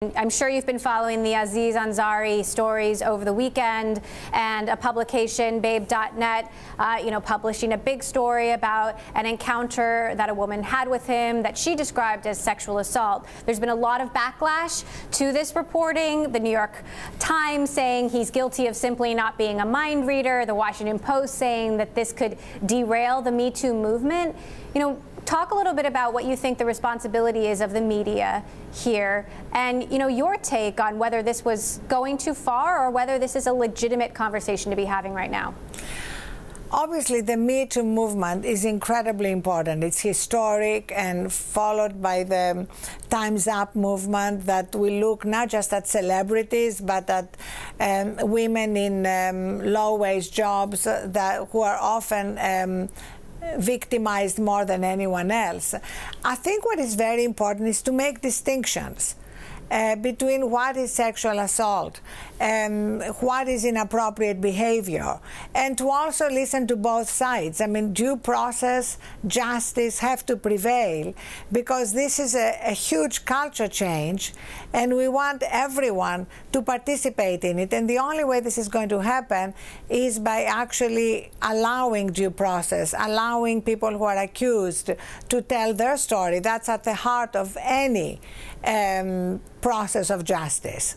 I'm sure you've been following the Aziz Ansari stories over the weekend, and a publication, Babe.net, publishing a big story about an encounter that a woman had with him that she described as sexual assault. There's been a lot of backlash to this reporting. The New York Times saying he's guilty of simply not being a mind reader. The Washington Post saying that this could derail the Me Too movement. Talk a little bit about what you think the responsibility is of the media here, and your take on whether this was going too far or whether this is a legitimate conversation to be having right now. Obviously, the Me Too movement is incredibly important. It's historic, and followed by the Time's Up movement that will look not just at celebrities, but at women in low-wage jobs who are often victimized more than anyone else. I think what is very important is to make distinctions between what is sexual assault and what is inappropriate behavior, and to also listen to both sides. I mean, due process, justice have to prevail, because this is a huge culture change, and we want everyone to participate in it. And the only way this is going to happen is by actually allowing due process, allowing people who are accused to tell their story. That's at the heart of any process of justice.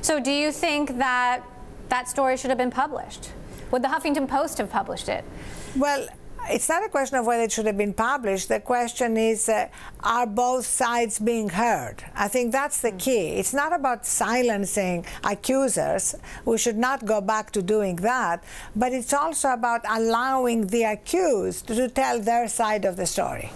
So do you think that that story should have been published? Would the Huffington Post have published it? Well, it's not a question of whether it should have been published. The question is, are both sides being heard? I think that's the key. It's not about silencing accusers. We should not go back to doing that. But it's also about allowing the accused to tell their side of the story.